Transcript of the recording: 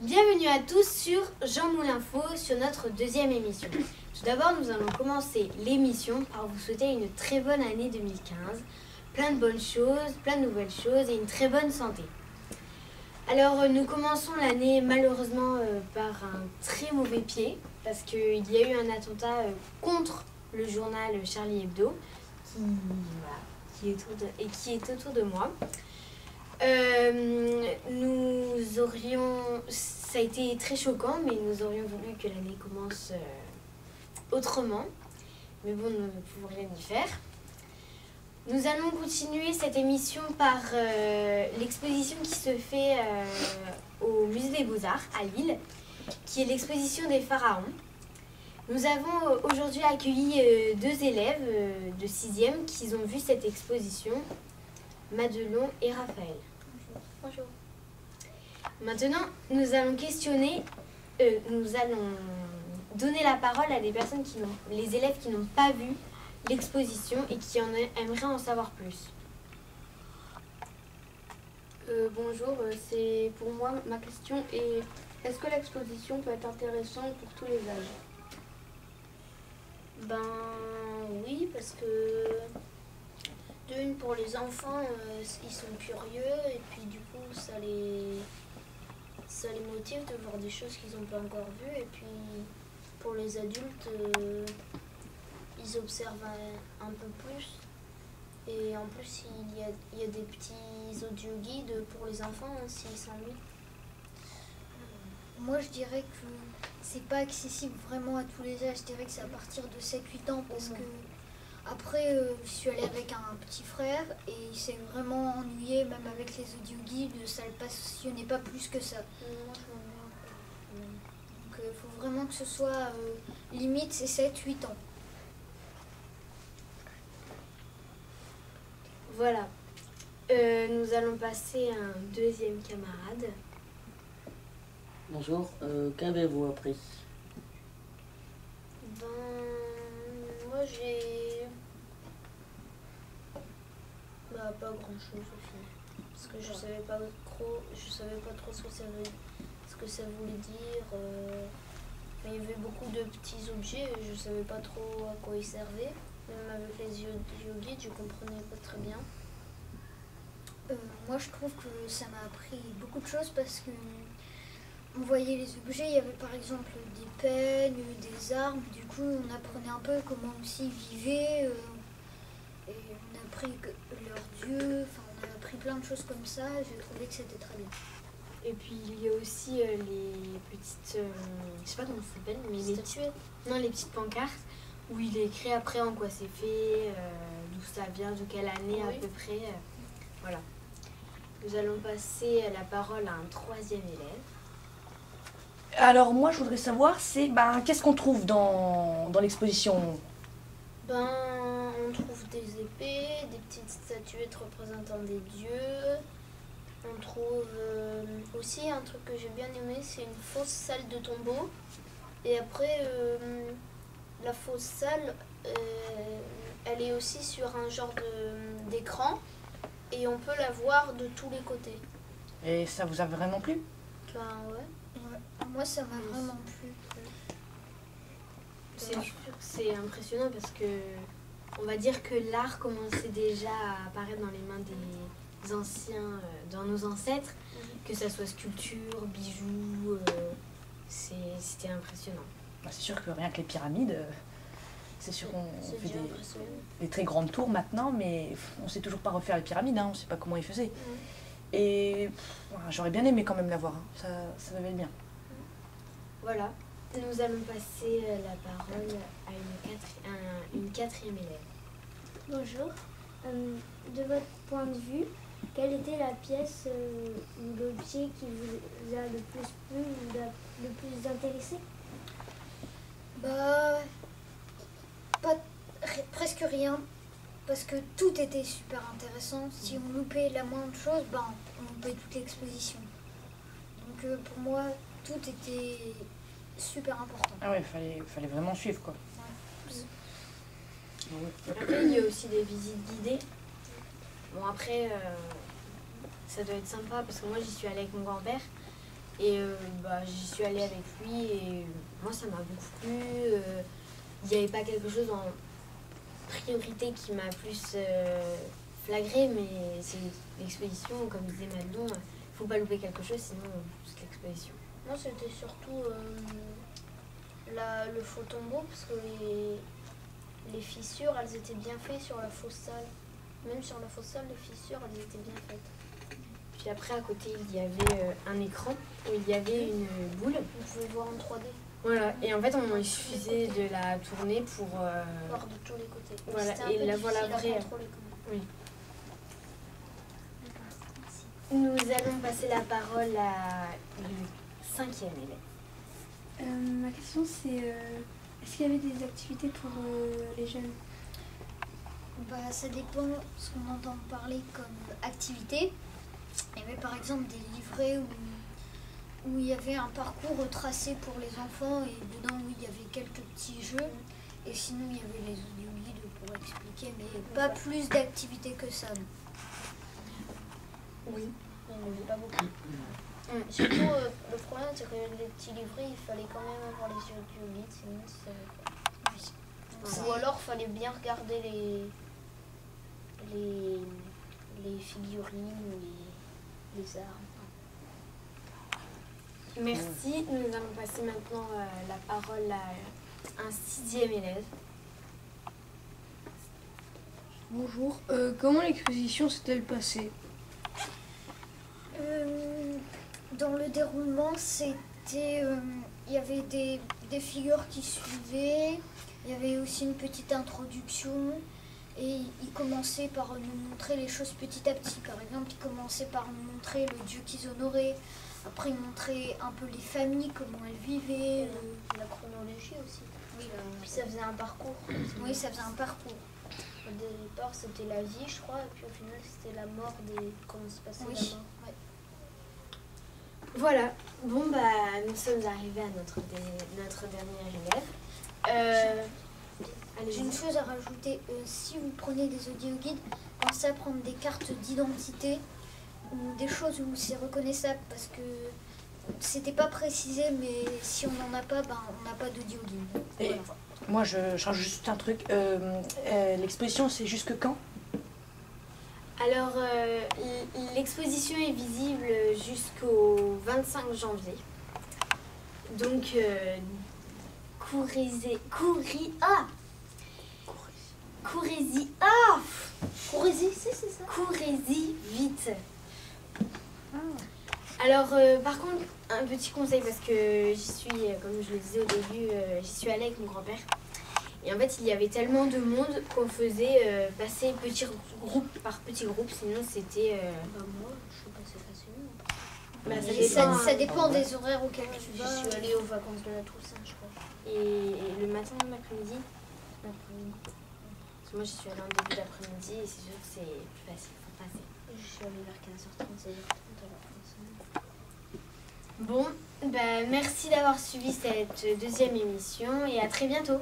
Bienvenue à tous sur Jean Moulin Info, sur notre deuxième émission. Tout d'abord, nous allons commencer l'émission par vous souhaiter une très bonne année 2015. Plein de bonnes choses, plein de nouvelles choses et une très bonne santé. Alors, nous commençons l'année malheureusement par un très mauvais pied, parce qu'il y a eu un attentat contre le journal Charlie Hebdo, qui est autour de moi. Ça a été très choquant, mais nous aurions voulu que l'année commence autrement. Mais bon, nous ne pouvons rien y faire. Nous allons continuer cette émission par l'exposition qui se fait au Musée des Beaux-Arts à Lille, qui est l'exposition des pharaons. Nous avons aujourd'hui accueilli deux élèves de 6e qui ont vu cette exposition, Madelon et Raphaël. Bonjour. Maintenant, nous allons donner la parole à des personnes les élèves qui n'ont pas vu l'exposition et qui aimeraient en savoir plus. Bonjour, c'est pour moi ma question est est-ce que l'exposition peut être intéressante pour tous les âges? Ben oui, parce que d'une pour les enfants, ils sont curieux et puis du coup ça les motive de voir des choses qu'ils n'ont pas encore vues et puis pour les adultes, ils observent un peu plus. Et en plus, il y a des petits audio-guides pour les enfants s'ils s'ennuient. Moi, je dirais que c'est pas accessible vraiment à tous les âges. Je dirais que c'est à partir de 7-8 ans parce que après, je suis allée avec un petit frère et il s'est vraiment ennuyé, même avec les audio-guides, ça le passionnait pas plus que ça. Donc, il faut vraiment que ce soit limite, c'est 7-8 ans. Voilà. Nous allons passer à un deuxième camarade. Bonjour, qu'avez-vous appris? Moi j'ai... pas grand chose au final. Parce que je savais pas trop ce que ça voulait dire. Mais il y avait beaucoup de petits objets et je savais pas trop à quoi ils servaient. Même avec les audio-guides, je comprenais pas très bien. Moi, je trouve que ça m'a appris beaucoup de choses parce que on voyait les objets, il y avait par exemple des peignes, des armes, du coup on apprenait un peu comment aussi ils vivaient, et on a appris leurs dieux, enfin on a appris plein de choses comme ça, j'ai trouvé que c'était très bien. Et puis il y a aussi les petites, je sais pas comment ça s'appelle, mais les petites pancartes où il est écrit après en quoi c'est fait, d'où ça vient, de quelle année à peu près. Voilà. Nous allons passer la parole à un troisième élève. Alors moi je voudrais savoir, qu'est-ce qu'on trouve dans l'exposition? On trouve des épées, des petites statuettes représentant des dieux. On trouve aussi un truc que j'ai bien aimé, c'est une fausse salle de tombeau. Et après, la fausse salle, elle est aussi sur un genre d'écran. Et on peut la voir de tous les côtés. Et ça vous a vraiment plu? Ouais. Moi, ça m'a vraiment plu. C'est impressionnant parce que on va dire que l'art commençait déjà à apparaître dans les mains des anciens, dans nos ancêtres, que ça soit sculpture, bijoux, c'était impressionnant. C'est sûr que rien que les pyramides, c'est sûr qu'on fait des très grandes tours maintenant, mais on sait toujours pas refaire les pyramides, on sait pas comment ils faisaient. Et j'aurais bien aimé quand même la voir, ça devait être bien. Voilà, nous allons passer la parole à une quatrième élève. Bonjour, de votre point de vue, quelle était la pièce ou l'objet qui vous a le plus plu ou le plus intéressé? Presque rien, parce que tout était super intéressant. Si on loupait la moindre chose, on loupait toute l'exposition. Donc pour moi, tout était super important. Ah ouais, fallait vraiment suivre quoi. Après, il y a aussi des visites guidées. Bon, après, ça doit être sympa parce que moi, j'y suis allée avec mon grand-père Et j'y suis allée avec lui et moi ça m'a beaucoup plu. Il n'y avait pas quelque chose en priorité qui m'a plus flagré, mais c'est l'exposition, comme disait Madelon, il ne faut pas louper quelque chose sinon c'est l'exposition. Moi c'était surtout le faux tombeau parce que les fissures elles étaient bien faites sur la fausse salle. Même sur la fausse salle, les fissures elles étaient bien faites. Puis après à côté il y avait un écran où il y avait une boule. Vous pouvez voir en 3D. Voilà, et en fait il suffisait de la tourner pour voir de tous les côtés. Voilà, C'était un et peu la voilà difficile à vraie. contrôler quand même. Oui. Nous allons passer la parole à le 5e élève. Ma question c'est est-ce qu'il y avait des activités pour les jeunes? Ça dépend ce qu'on entend parler comme activité. Il y avait par exemple des livrets où il y avait un parcours tracé pour les enfants et dedans où il y avait quelques petits jeux. Et sinon il y avait les audio-guides pour expliquer, mais pas plus d'activités que ça. Oui. Il n'y en avait pas beaucoup. Surtout, le problème, c'est que les petits livrets, il fallait quand même avoir les yeux du guide, sinon ça savait pas. Ou alors, il fallait bien regarder les figurines ou les armes. Merci. Nous allons passer maintenant la parole à un 6e élève. Bonjour, comment l'exposition s'est-elle passée? Dans le déroulement, c'était, il y avait des figures qui suivaient, il y avait aussi une petite introduction et il commençait par nous montrer les choses petit à petit. Par exemple, il commençait par nous montrer le dieu qu'ils honoraient, après il montrait un peu les familles, comment elles vivaient. La chronologie aussi. Oui, Puis ça faisait un parcours. oui, ça faisait un parcours. Au départ, c'était la vie, je crois, et puis au final, c'était la mort, comment se passait Oui. la mort. Ouais. Voilà. Bon, nous sommes arrivés à notre dernier élève. J'ai une chose à rajouter, si vous prenez des audio-guides, pensez à prendre des cartes d'identité ou des choses où c'est reconnaissable parce que c'était pas précisé, mais si on n'en a pas, on n'a pas d'audio-guide. Et Voilà. moi, je rajoute juste un truc. L'exposition, c'est jusque quand? Alors, l'exposition est visible jusqu'au 25 janvier. Donc, courez-y vite. Alors, par contre, un petit conseil, parce que j'y suis, comme je le disais au début, j'y suis allée avec mon grand-père. Et en fait, il y avait tellement de monde qu'on faisait passer petit groupe par petit groupe, sinon c'était... Moi, je suis passée facilement. ça dépend des horaires auxquels tu Je vas. suis allée aux vacances de la Toussaint, je crois. Et le matin ou l'après-midi. Parce que moi, j'y suis allée en début d'après-midi et c'est sûr que c'est plus facile pour passer. Je suis allée vers 15h30, 16h30 à la fin de semaine. Bon, merci d'avoir suivi cette 2e émission et à très bientôt.